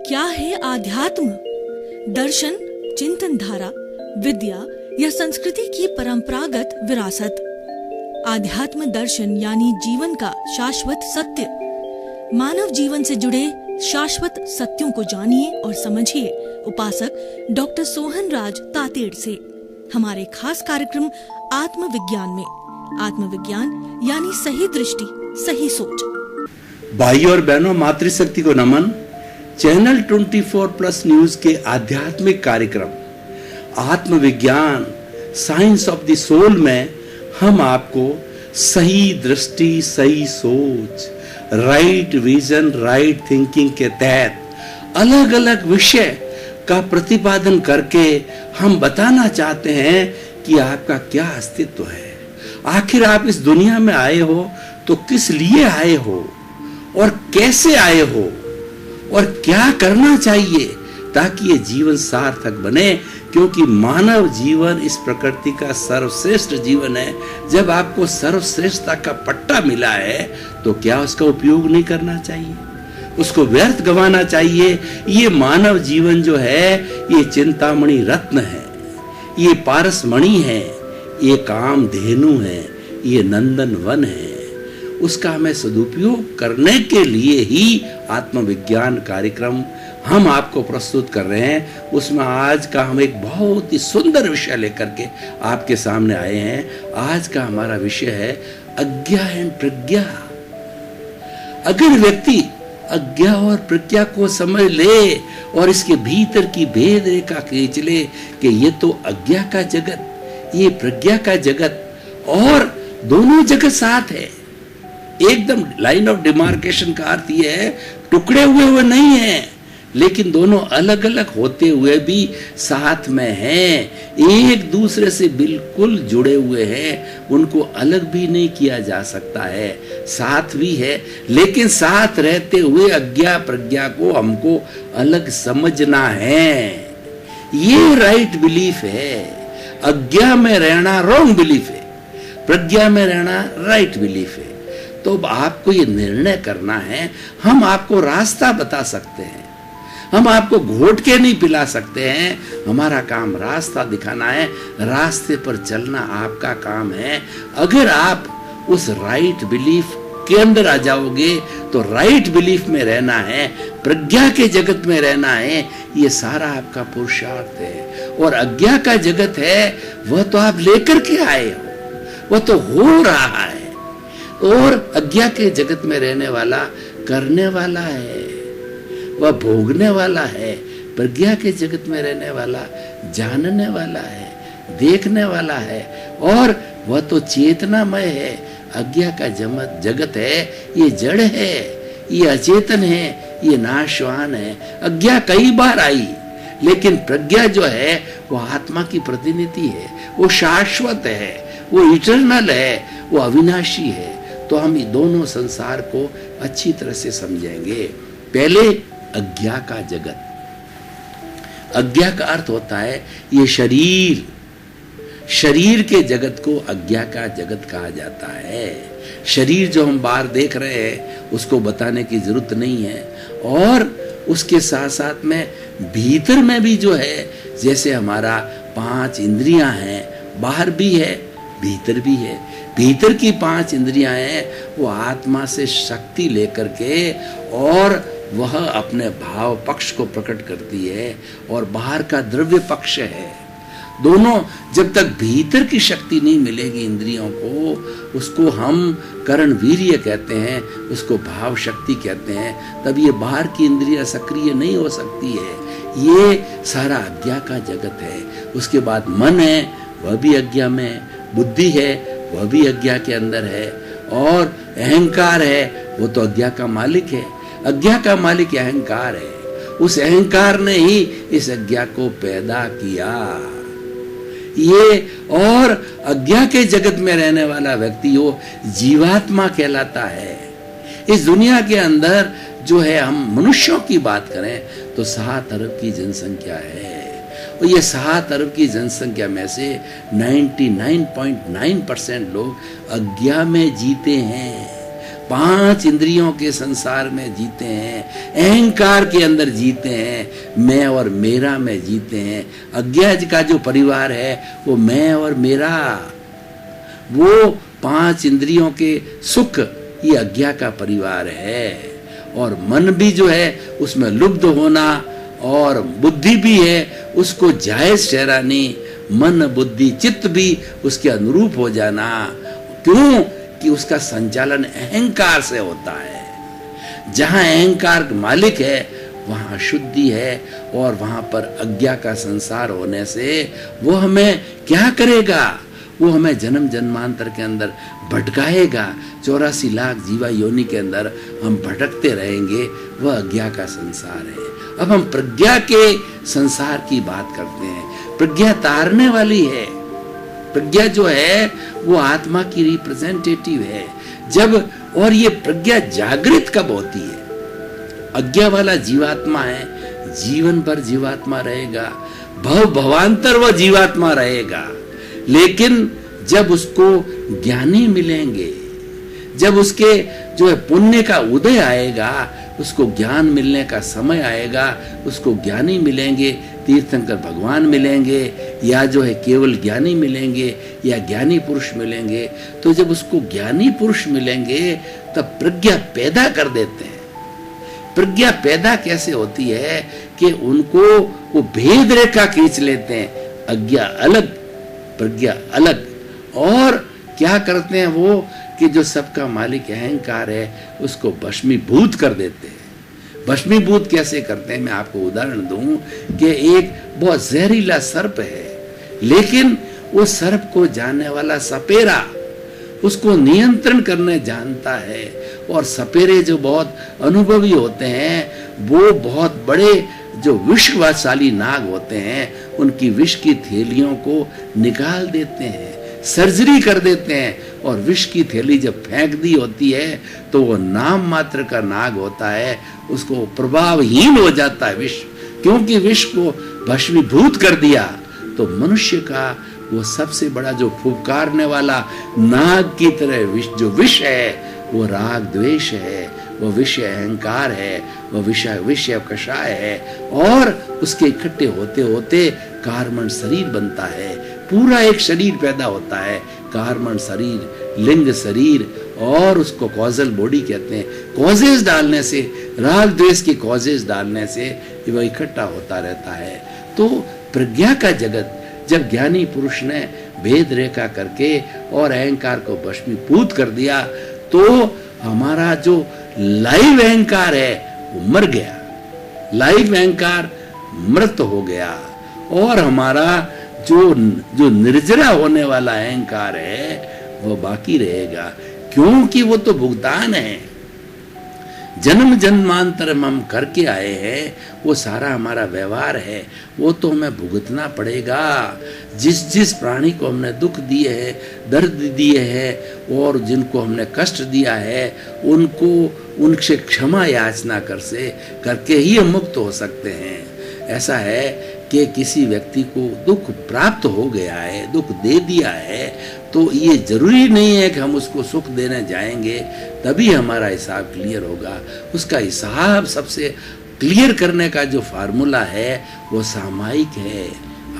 क्या है आध्यात्म? दर्शन, चिंतन धारा, विद्या या संस्कृति की परंपरागत विरासत। आध्यात्म दर्शन यानी जीवन का शाश्वत सत्य। मानव जीवन से जुड़े शाश्वत सत्यों को जानिए और समझिए उपासक डॉक्टर सोहन राज तातेड़ से हमारे खास कार्यक्रम आत्मविज्ञान में। आत्मविज्ञान यानी सही दृष्टि, सही सोच। भाइयों और बहनों, मातृशक्ति को नमन। चैनल 24+ न्यूज के आध्यात्मिक कार्यक्रम आत्मविज्ञान साइंस ऑफ द सोल में हम आपको सही दृष्टि, सही सोच, राइट विजन, राइट थिंकिंग के तहत अलग अलग विषय का प्रतिपादन करके हम बताना चाहते हैं कि आपका क्या अस्तित्व है। आखिर आप इस दुनिया में आए हो तो किस लिए आए हो और कैसे आए हो और क्या करना चाहिए ताकि ये जीवन सार्थक बने, क्योंकि मानव जीवन इस प्रकृति का सर्वश्रेष्ठ जीवन है। जब आपको सर्वश्रेष्ठता का पट्टा मिला है तो क्या उसका उपयोग नहीं करना चाहिए? उसको व्यर्थ गंवाना चाहिए? ये मानव जीवन जो है ये चिंतामणि रत्न है, ये पारसमणि है, ये कामधेनु है, ये नंदन वन है। उसका हमें सदुपयोग करने के लिए ही आत्मविज्ञान कार्यक्रम हम आपको प्रस्तुत कर रहे हैं। उसमें आज का हम एक बहुत ही सुंदर विषय लेकर के आपके सामने आए हैं। आज का हमारा विषय है अज्ञा एंड प्रज्ञा। अगर व्यक्ति अज्ञा और प्रज्ञा को समझ ले और इसके भीतर की भेद रेखा खींच ले कि ये तो अज्ञा का जगत, ये प्रज्ञा का जगत, और दोनों जगत साथ है, एकदम लाइन ऑफ डिमार्केशन का अर्थ यह है टुकड़े हुए नहीं है, लेकिन दोनों अलग अलग होते हुए भी साथ में हैं, एक दूसरे से बिल्कुल जुड़े हुए हैं, उनको अलग भी नहीं किया जा सकता है, साथ भी है, लेकिन साथ रहते हुए अज्ञा प्रज्ञा को हमको अलग समझना है। ये राइट बिलीफ है। अज्ञा में रहना रॉन्ग बिलीफ है, प्रज्ञा में रहना राइट बिलीफ है। तो आपको ये निर्णय करना है। हम आपको रास्ता बता सकते हैं, हम आपको घोट के नहीं पिला सकते हैं। हमारा काम रास्ता दिखाना है, रास्ते पर चलना आपका काम है। अगर आप उस राइट बिलीफ के अंदर आ जाओगे तो राइट बिलीफ में रहना है, प्रज्ञा के जगत में रहना है, ये सारा आपका पुरुषार्थ है। और अज्ञा का जगत है वह तो आप लेकर के आए हो, वह तो हो रहा है। और अज्ञा के जगत में रहने वाला करने वाला है, वह भोगने वाला है। प्रज्ञा के जगत में रहने वाला जानने वाला है, देखने वाला है, और वह तो चेतनामय है। अज्ञा का जगत है ये जड़ है, ये अचेतन है, ये नाशवान है। अज्ञा कई बार आई, लेकिन प्रज्ञा जो है वो आत्मा की प्रतिनिधि है, वो शाश्वत है, वो इटर्नल है, वो अविनाशी है। तो हम ये दोनों संसार को अच्छी तरह से समझेंगे। पहले अज्ञा का जगत। अज्ञा का अर्थ होता है ये शरीर, शरीर के जगत को अज्ञा का जगत कहा जाता है। शरीर जो हम बाहर देख रहे हैं उसको बताने की जरूरत नहीं है। और उसके साथ साथ में भीतर में भी जो है, जैसे हमारा 5 इंद्रियां हैं, बाहर भी है भीतर भी है। भीतर की 5 इंद्रियां हैं वो आत्मा से शक्ति लेकर के और वह अपने भाव पक्ष को प्रकट करती है, और बाहर का द्रव्य पक्ष है। दोनों जब तक भीतर की शक्ति नहीं मिलेगी इंद्रियों को, उसको हम करण वीर्य कहते हैं, उसको भाव शक्ति कहते हैं, तब ये बाहर की इंद्रियां सक्रिय नहीं हो सकती है। ये सारा अज्ञा का जगत है। उसके बाद मन है, वह भी अज्ञा में है, बुद्धि है वह भी अज्ञा के अंदर है, और अहंकार है वो तो अज्ञा का मालिक है। अज्ञा का मालिक अहंकार है, उस अहंकार ने ही इस अज्ञा को पैदा किया। ये और अज्ञा के जगत में रहने वाला व्यक्ति वो जीवात्मा कहलाता है। इस दुनिया के अंदर जो है, हम मनुष्यों की बात करें तो 7 अरब की जनसंख्या है, और ये 7 अरब की जनसंख्या में से 99.9% लोग अज्ञा में जीते हैं। 5 इंद्रियों के संसार में जीते हैं, अहंकार के अंदर जीते हैं, मैं और मेरा में जीते हैं। अज्ञान का जो परिवार है वो मैं और मेरा, वो 5 इंद्रियों के सुख ये अज्ञा का परिवार है। और मन भी जो है उसमें लुब्ध होना, और बुद्धि भी है उसको जायज ठहरानी, मन बुद्धि चित्त भी उसके अनुरूप हो जाना। क्यों कि उसका संचालन अहंकार से होता है। जहां अहंकार मालिक है वहां अशुद्धि है, और वहां पर अज्ञा का संसार होने से वो हमें क्या करेगा, वो हमें जन्म जन्मांतर के अंदर भटकाएगा। 84 लाख जीवा योनि के अंदर हम भटकते रहेंगे, वह अज्ञा का संसार है। अब हम प्रज्ञा के संसार की बात करते हैं। प्रज्ञा तारने वाली है। प्रज्ञा जो है वो आत्मा की रिप्रेजेंटेटिव है। जब और ये प्रज्ञा जागृत कब होती है? अज्ञा वाला जीवात्मा है, जीवन भर जीवात्मा रहेगा, भव भवांतर वह जीवात्मा रहेगा। लेकिन जब उसको ज्ञानी मिलेंगे, जब उसके जो है पुण्य का उदय आएगा, उसको ज्ञान मिलने का समय आएगा, उसको ज्ञानी मिलेंगे, तीर्थंकर भगवान मिलेंगे, या जो है केवल ज्ञानी मिलेंगे, या ज्ञानी पुरुष मिलेंगे। तो जब उसको ज्ञानी पुरुष मिलेंगे तब प्रज्ञा पैदा कर देते हैं। प्रज्ञा पैदा कैसे होती है कि उनको वो भेद रेखा खींच लेते हैं, अज्ञा अलग प्रज्ञा अलग। और क्या करते हैं वो कि जो सबका मालिक अहंकार है उसको भस्मीभूत कर देते हैं। भस्मीभूत कैसे करते हैं? मैं आपको उदाहरण दूं कि एक बहुत जहरीला सर्प है, लेकिन वो सर्प को जानने वाला सपेरा उसको नियंत्रण करने जानता है। और सपेरे जो बहुत अनुभवी होते हैं वो बहुत बड़े जो विषवाशाली नाग होते हैं उनकी विष की थैलियों को निकाल देते हैं, सर्जरी कर देते हैं। और विष की थैली जब फेंक दी होती है तो वो नाम मात्र का नाग होता है, उसको प्रभावहीन हो जाता है विष, क्योंकि विष को भस्मीभूत कर दिया। तो मनुष्य का वो सबसे बड़ा जो फुफकारने वाला नाग की तरह विष, जो विष है वो राग द्वेष है, वो विषय अहंकार है, वो विषय कषाय है। और उसके इकट्ठे होते होते कार्मण शरीर बनता है, पूरा एक शरीर पैदा होता है, कार्मण शरीर, लिंग शरीर, और उसको कॉजल बॉडी कहते हैं। कॉजेज डालने से, राग द्वेष के कॉजेज डालने से वह इकट्ठा होता रहता है। तो प्रज्ञा का जगत जब ज्ञानी पुरुष ने भेद रेखा करके और अहंकार को भस्मीभूत कर दिया तो हमारा जो लाइव अहंकार है वो मर गया, लाइव अहंकार मृत हो गया। और हमारा जो निर्जरा होने वाला अहंकार है वो बाकी रहेगा, क्योंकि वो तो भुगतान है। जन्म जन्मांतर हम करके आए हैं, वो सारा हमारा व्यवहार है, वो तो हमें भुगतना पड़ेगा। जिस प्राणी को हमने दुख दिए है, दर्द दिए है, और जिनको हमने कष्ट दिया है, उनसे क्षमा याचना करके ही हम मुक्त हो सकते हैं। ऐसा है कि किसी व्यक्ति को दुख प्राप्त हो गया है, दुख दे दिया है, तो ये जरूरी नहीं है कि हम उसको सुख देने जाएंगे तभी हमारा हिसाब क्लियर होगा। उसका हिसाब सबसे क्लियर करने का जो फार्मूला है वो सामायिक है,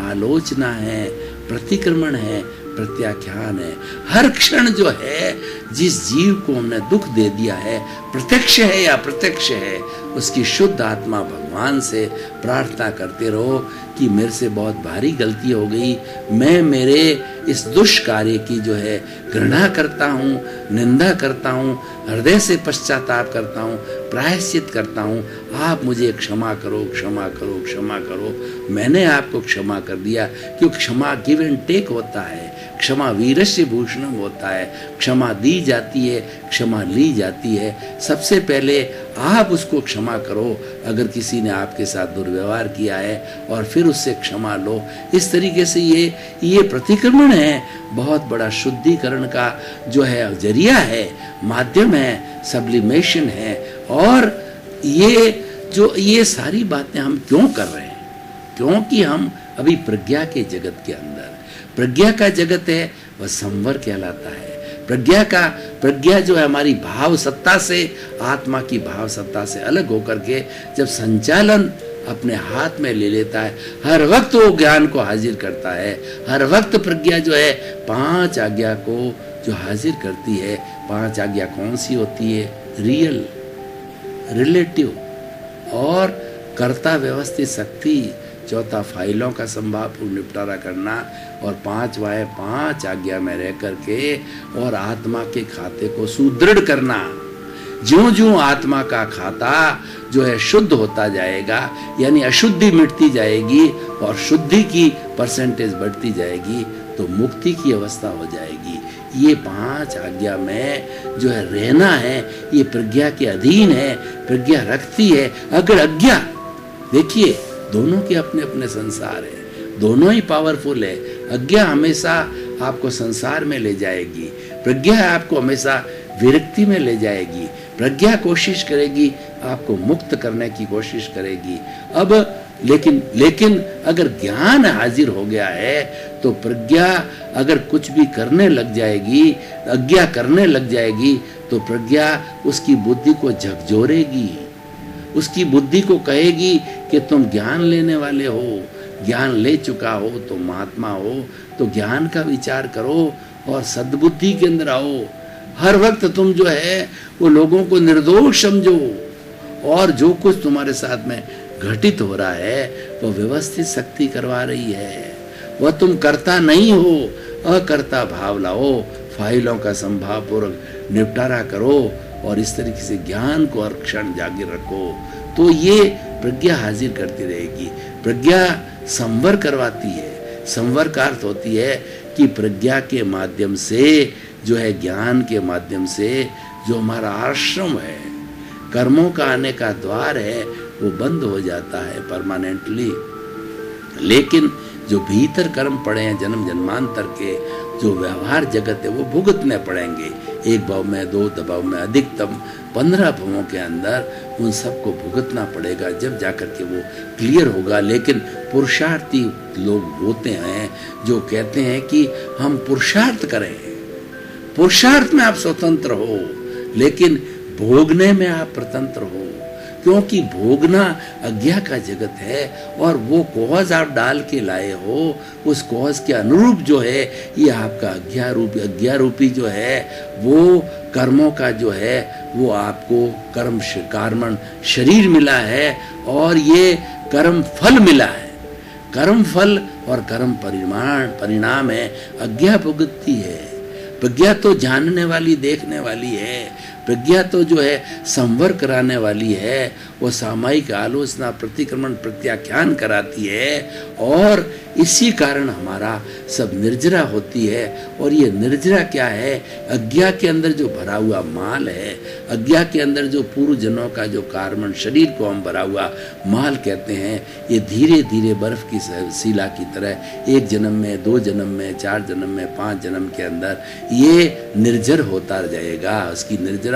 आलोचना है, प्रतिक्रमण है, प्रत्याख्यान है। हर क्षण जो है जिस जीव को हमने दुख दे दिया है, प्रत्यक्ष है या प्रत्यक्ष है, उसकी शुद्ध आत्मा भगवान से प्रार्थना करते रहो कि मेरे से बहुत भारी गलती हो गई, मैं मेरे इस दुष्कार्य की जो है घृणा करता हूँ, निंदा करता हूँ, हृदय से पश्चाताप करता हूँ, प्रायश्चित करता हूँ, आप मुझे क्षमा करो, क्षमा करो, क्षमा करो। मैंने आपको क्षमा कर दिया, क्योंकि क्षमा गिव एंड टेक होता है, क्षमा वीरस्य भूषणम होता है, क्षमा दी जाती है, क्षमा ली जाती है। सबसे पहले आप उसको क्षमा करो अगर किसी ने आपके साथ दुर्व्यवहार किया है, और फिर उससे क्षमा लो। इस तरीके से ये प्रतिक्रमण है, बहुत बड़ा शुद्धिकरण का जो है जरिया है, माध्यम है, सब्लिमेशन है। और ये सारी बातें हम क्यों कर रहे हैं? क्योंकि हम अभी प्रज्ञा के जगत के अंदर, प्रज्ञा का जगत है वह संवर कहलाता है। प्रज्ञा जो है हमारी भाव सत्ता से, आत्मा की भाव सत्ता से अलग होकर के जब संचालन अपने हाथ में ले लेता है, हर वक्त वो ज्ञान को हाजिर करता है। हर वक्त प्रज्ञा जो है 5 आज्ञा को जो हाजिर करती है। 5 आज्ञा कौन सी होती है? रियल, रिलेटिव और कर्ता व्यवस्थित शक्ति। चौथा फाइलों का संभावपूर्ण निपटारा करना। और 5 आज्ञा में रह करके और आत्मा के खाते को सुदृढ़ करना। ज्यों ज्यों आत्मा का खाता जो है शुद्ध होता जाएगा, यानी अशुद्धि मिटती जाएगी और शुद्धि की परसेंटेज बढ़ती जाएगी, तो मुक्ति की अवस्था हो जाएगी। ये 5 आज्ञा में जो है रहना है, ये प्रज्ञा के अधीन है, प्रज्ञा रखती है। अगर अज्ञा, देखिए दोनों के अपने अपने संसार है, दोनों ही पावरफुल है। अज्ञा हमेशा आपको संसार में ले जाएगी, प्रज्ञा आपको हमेशा विरक्ति में ले जाएगी। प्रज्ञा कोशिश करेगी आपको मुक्त करने की कोशिश करेगी। अब लेकिन अगर ज्ञान हाजिर हो गया है तो प्रज्ञा अगर कुछ भी करने लग जाएगी, अज्ञा करने लग जाएगी, तो प्रज्ञा उसकी बुद्धि को झकझोरेगी, उसकी बुद्धि को कहेगी कि तुम ज्ञान लेने वाले हो, ज्ञान ले चुका हो, तुम महात्मा हो, तो ज्ञान का विचार करो और सद्बुद्धि के अंदर आओ। हर वक्त तुम जो है वो लोगों को निर्दोष समझो और जो कुछ तुम्हारे साथ में घटित हो रहा है वो व्यवस्थित शक्ति करवा रही है। वह तुम करता नहीं हो, अकर्ता भाव लाओ, फाइलों का संभावपूर्वक निपटारा करो और इस तरीके से ज्ञान को हर क्षण जागृत रखो, तो ये प्रज्ञा हाजिर करती रहेगी। प्रज्ञा संवर करवाती है। संवर का अर्थ होती है कि प्रज्ञा के माध्यम से जो है, ज्ञान के माध्यम से जो हमारा आश्रम है, कर्मों का आने का द्वार है, वो बंद हो जाता है परमानेंटली। लेकिन जो भीतर कर्म पड़े हैं जन्म जन्मांतर के, जो व्यवहार जगत है, वो भुगतने पड़ेंगे। 1 भाव में, 2 भाव में, अधिकतम 15 भावों के अंदर उन सबको भुगतना पड़ेगा, जब जाकर के वो क्लियर होगा। लेकिन पुरुषार्थी लोग होते हैं जो कहते हैं कि हम पुरुषार्थ करें, पुरुषार्थ में आप स्वतंत्र हो, लेकिन भोगने में आप प्रतंत्र हो, क्योंकि भोगना अज्ञा का जगत है और वो कॉज आप डाल के लाए हो, उस कॉज के अनुरूप जो है ये आपका अज्ञा रूपी जो है वो कर्मों का जो है वो आपको कर्मण शरीर मिला है और ये कर्म फल मिला है। कर्म फल और कर्म परिणाम है, अज्ञा भुगतती है। प्रज्ञा तो जानने वाली, देखने वाली है। प्रज्ञा तो जो है संवर कराने वाली है, वो सामायिक आलोचना, प्रतिक्रमण, प्रत्याख्यान कराती है और इसी कारण हमारा सब निर्जरा होती है। और ये निर्जरा क्या है? अज्ञा के अंदर जो भरा हुआ माल है, अज्ञा के अंदर जो पूर्व जन्मों का जो कार्बन शरीर को हम भरा हुआ माल कहते हैं, ये धीरे धीरे बर्फ की शिला की तरह 1 जन्म में, 2 जन्म में, 4 जन्म में, 5 जन्म के अंदर ये निर्जर होता जाएगा, उसकी निर्जरा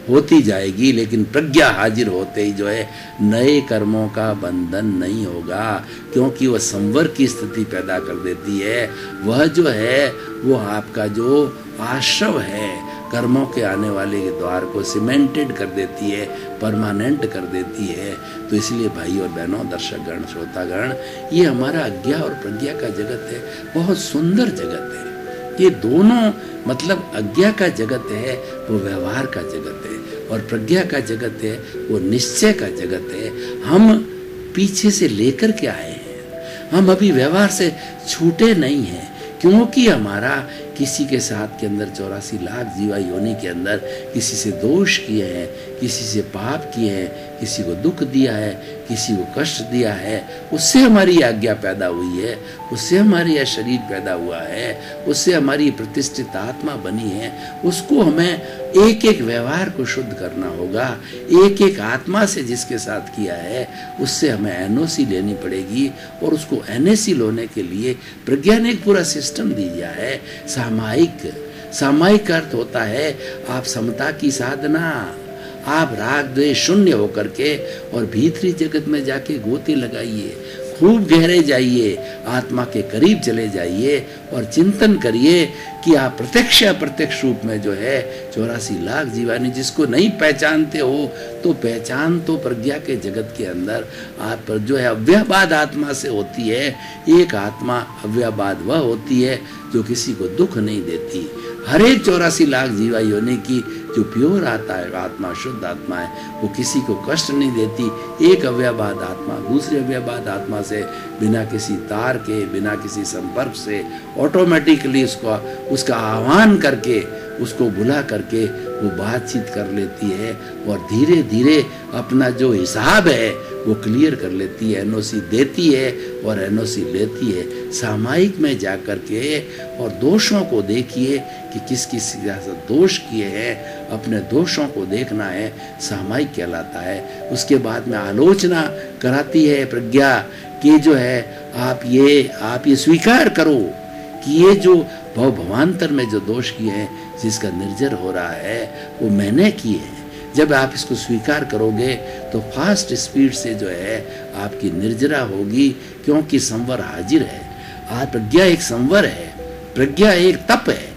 होती जाएगी। लेकिन प्रज्ञा हाजिर होते ही जो है नए कर्मों का बंधन नहीं होगा, क्योंकि वह संवर की स्थिति पैदा कर देती है। वह जो है वो आपका जो आश्रव है, कर्मों के आने वाले के द्वार को सीमेंटेड कर देती है, परमानेंट कर देती है। तो इसलिए भाई और बहनों, दर्शकगण, श्रोतागण, ये हमारा अज्ञा और प्रज्ञा का जगत है, बहुत सुंदर जगत है। ये दोनों मतलब अज्ञा का जगत है वो व्यवहार का जगत है, और प्रज्ञा का जगत है वो निश्चय का जगत है। हम पीछे से लेकर के आए हैं, हम अभी व्यवहार से छूटे नहीं हैं, क्योंकि हमारा किसी के साथ के अंदर 84 लाख जीवा योनि के अंदर किसी से दोष किए हैं, किसी से पाप किए हैं, किसी को दुख दिया है, किसी को कष्ट दिया है, उससे हमारी आज्ञा पैदा हुई है, उससे हमारी यह शरीर पैदा हुआ है, उससे हमारी प्रतिष्ठित आत्मा बनी है। उसको हमें एक एक व्यवहार को शुद्ध करना होगा। एक एक आत्मा से जिसके साथ किया है उससे हमें एनओसी लेनी पड़ेगी, और उसको एनएसी लेने के लिए प्रज्ञा ने एक पूरा सिस्टम दिया है। सामायिक अर्थ होता है आप समता की साधना, आप राग द्वेष शून्य होकर के और भीतरी जगत में जाके गोते लगाइए, खूब गहरे जाइए, आत्मा के करीब चले जाइए और चिंतन करिए कि आप प्रत्यक्ष अप्रत्यक्ष रूप में जो है 84 लाख जीवानी जिसको नहीं पहचानते हो, तो पहचान तो प्रज्ञा के जगत के अंदर आप पर जो है अव्ययवाद आत्मा से होती है। एक आत्मा अव्ययवाद वह होती है जो किसी को दुख नहीं देती। हर एक 84 लाख जीवा योनि की जो प्योर आता है आत्मा, शुद्ध आत्मा है, वो किसी को कष्ट नहीं देती। एक अव्ययवाद आत्मा दूसरे अव्ययवाद आत्मा से बिना किसी तार के, बिना किसी संपर्क से ऑटोमेटिकली उसका आह्वान करके, उसको बुला करके वो बातचीत कर लेती है और धीरे धीरे अपना जो हिसाब है वो क्लियर कर लेती है, एनओसी देती है और एनओसी लेती है। सामायिक में जा कर के और दोषों को देखिए कि किस किस से दोष किए हैं, अपने दोषों को देखना है, सामायिक कहलाता है। उसके बाद में आलोचना कराती है प्रज्ञा कि जो है आप ये स्वीकार करो कि ये जो भवांतर में जो दोष किए हैं, जिसका निर्जर हो रहा है वो मैंने किए हैं। जब आप इसको स्वीकार करोगे तो फास्ट स्पीड से जो है आपकी निर्जरा होगी, क्योंकि संवर हाजिर है। आज प्रज्ञा एक संवर है, प्रज्ञा एक तप है।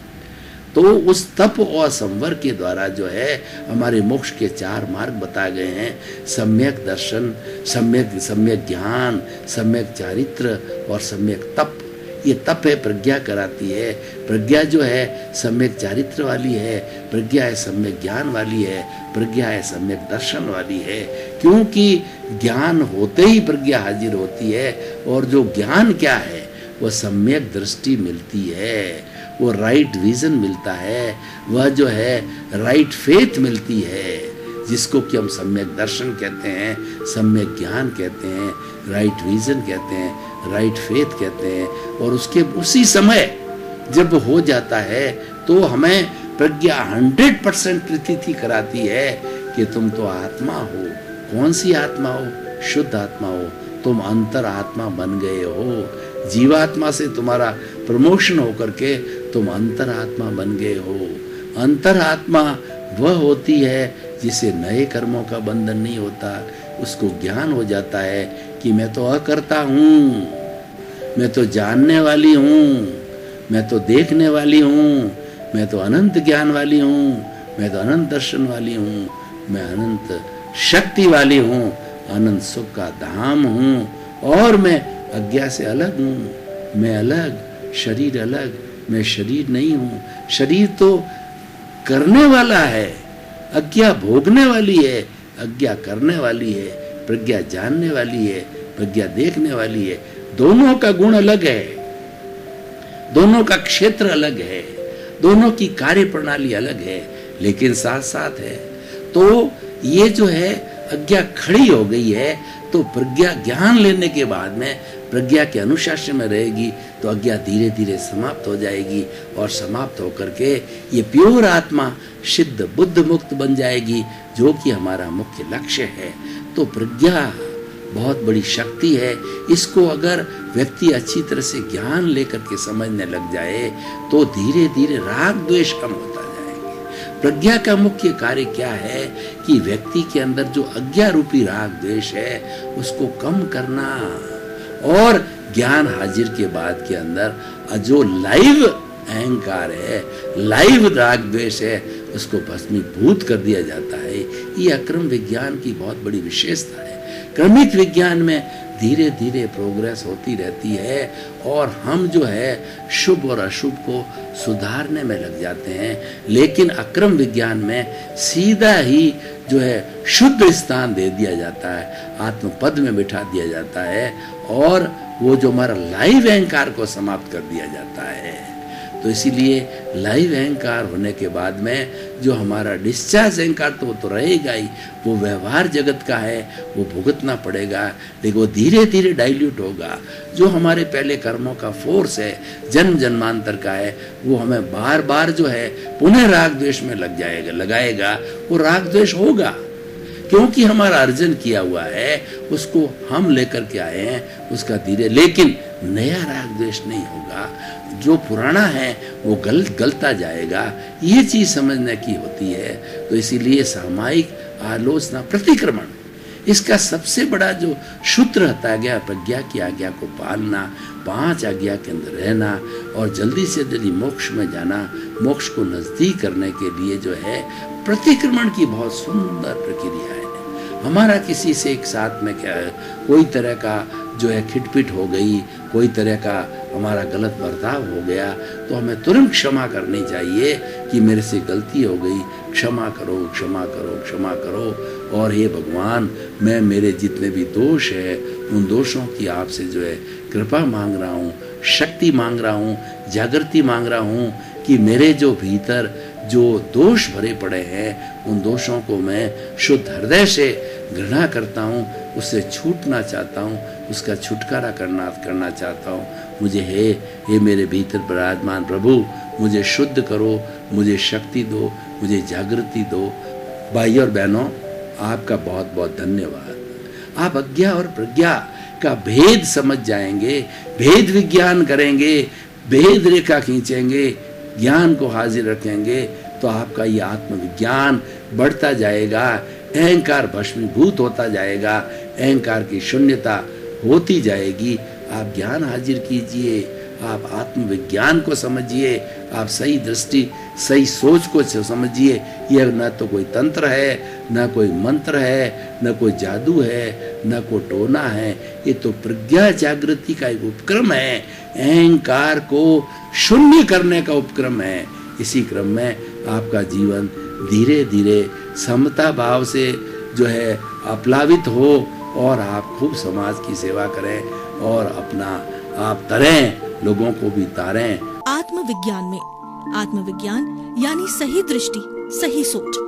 तो उस तप और संवर के द्वारा जो है हमारे मोक्ष के 4 मार्ग बताए गए हैं, सम्यक दर्शन, सम्यक ज्ञान, सम्यक चारित्र और सम्यक तप। ये तप है, प्रज्ञा कराती है। प्रज्ञा जो है सम्यक चारित्र वाली है, प्रज्ञा है सम्यक ज्ञान वाली है, प्रज्ञा है सम्यक दर्शन वाली है। क्योंकि ज्ञान होते ही प्रज्ञा हाजिर होती है। और जो ज्ञान क्या है, वह सम्यक दृष्टि मिलती है, वो राइट विजन मिलता है, वह जो है राइट फेथ मिलती है, जिसको कि हम सम्यक दर्शन कहते हैं, सम्यक ज्ञान कहते हैं, राइट विजन कहते हैं, राइट फेथ कहते हैं। और उसके उसी समय जब हो जाता है तो हमें प्रज्ञा 100% प्रतीति कराती है कि तुम तो आत्मा हो। कौन सी आत्मा हो? शुद्ध आत्मा हो। तुम अंतर आत्मा बन गए हो। जीवात्मा से तुम्हारा प्रमोशन होकर के तुम अंतर आत्मा बन गए हो। अंतर आत्मा वह होती है जिसे नए कर्मों का बंधन नहीं होता। उसको ज्ञान हो जाता है कि मैं तो अकर्ता हूँ, मैं तो जानने वाली हूँ, मैं तो देखने वाली हूँ, मैं तो अनंत ज्ञान वाली हूँ, मैं तो अनंत दर्शन वाली हूँ, मैं अनंत शक्ति वाली हूँ, अनंत सुख का धाम हूँ और मैं अज्ञा से अलग हूँ। मैं अलग, शरीर अलग, मैं शरीर नहीं हूँ। शरीर तो करने वाला है, अज्ञा भोगने वाली है, अज्ञा करने वाली है, प्रज्ञा जानने वाली है, प्रज्ञा देखने वाली है। दोनों का गुण अलग है, दोनों का क्षेत्र अलग है, दोनों की कार्य प्रणाली अलग है, लेकिन साथ साथ है। तो ये जो है अज्ञा खड़ी हो गई है, तो प्रज्ञा ज्ञान लेने के बाद में प्रज्ञा के अनुशासन में रहेगी तो अज्ञा धीरे धीरे समाप्त हो जाएगी और समाप्त होकर के ये प्योर आत्मा सिद्ध बुद्ध मुक्त बन जाएगी, जो कि हमारा मुख्य लक्ष्य है। तो प्रज्ञा बहुत बड़ी शक्ति है। इसको अगर व्यक्ति अच्छी तरह से ज्ञान लेकर के समझने लग जाए तो धीरे धीरे राग द्वेष कम होता जाएगा। प्रज्ञा का मुख्य कार्य क्या है कि व्यक्ति के अंदर जो अज्ञा रूपी राग द्वेष है उसको कम करना, और ज्ञान हाजिर के बाद के अंदर जो लाइव अहंकार है, लाइव राग द्वेष है, उसको भस्मीभूत कर दिया जाता है। ये अक्रम विज्ञान की बहुत बड़ी विशेषता है। क्रमिक विज्ञान में धीरे धीरे प्रोग्रेस होती रहती है और हम जो है शुभ और अशुभ को सुधारने में लग जाते हैं, लेकिन अक्रम विज्ञान में सीधा ही जो है शुद्ध स्थान दे दिया जाता है, आत्मपद में बिठा दिया जाता है और वो जो हमारा लाइव अहंकार को समाप्त कर दिया जाता है। तो इसीलिए लाइव अहंकार होने के बाद में जो हमारा डिस्चार्ज अहंकार तो वो तो रहेगा ही, वो व्यवहार जगत का है, वो भुगतना पड़ेगा, लेकिन वो धीरे धीरे डाइल्यूट होगा। जो हमारे पहले कर्मों का फोर्स है, जन्म जन्मांतर का है, वो हमें बार बार जो है पुनः राग द्वेष में लगाएगा। वो राग द्वेष होगा क्योंकि हमारा अर्जन किया हुआ है, उसको हम लेकर के आए हैं, उसका धीरे, लेकिन नया राग द्वेष नहीं होगा। जो पुराना है वो गलता जाएगा। ये चीज समझने की होती है। तो इसीलिए सामायिक आलोचना प्रतिक्रमण इसका सबसे बड़ा जो सूत्र रहता है प्रज्ञा की आज्ञा को पालना, 5 आज्ञा के अंदर रहना और जल्दी से जल्दी मोक्ष में जाना, मोक्ष को नजदीक करने के लिए जो है प्रतिक्रमण की बहुत सुंदर प्रक्रिया है। हमारा किसी से एक साथ में क्या है, कोई तरह का जो है खिटपिट हो गई, कोई तरह का हमारा गलत बर्ताव हो गया, तो हमें तुरंत क्षमा करनी चाहिए कि मेरे से गलती हो गई, क्षमा करो, क्षमा करो, क्षमा करो। और हे भगवान, मैं मेरे जितने भी दोष है उन दोषों की आपसे जो है कृपा मांग रहा हूँ, शक्ति मांग रहा हूँ, जागृति मांग रहा हूँ कि मेरे जो भीतर जो दोष भरे पड़े हैं उन दोषों को मैं शुद्ध हृदय से घृणा करता हूँ, उससे छूटना चाहता हूँ, उसका छुटकारा करना चाहता हूँ। मुझे हे मेरे भीतर विराजमान प्रभु, मुझे शुद्ध करो, मुझे शक्ति दो, मुझे जागृति दो। भाई और बहनों, आपका बहुत बहुत धन्यवाद। आप अज्ञा और प्रज्ञा का भेद समझ जाएंगे, भेद विज्ञान करेंगे, भेद रेखा खींचेंगे, ज्ञान को हाजिर रखेंगे, तो आपका ये आत्मविज्ञान बढ़ता जाएगा, अहंकार भस्मीभूत होता जाएगा, अहंकार की शून्यता होती जाएगी। आप ज्ञान हाजिर कीजिए, आप आत्मविज्ञान को समझिए, आप सही दृष्टि, सही सोच को समझिए। यह न तो कोई तंत्र है, न कोई मंत्र है, न कोई जादू है, न कोई टोना है, ये तो प्रज्ञा जागृति का एक उपक्रम है, अहंकार को शून्य करने का उपक्रम है। इसी क्रम में आपका जीवन धीरे धीरे समता भाव से जो है अपलावित हो और आप खूब समाज की सेवा करें और अपना आप तरें, लोगों को भी तारें। आत्मविज्ञान में आत्मविज्ञान यानी सही दृष्टि, सही सोच।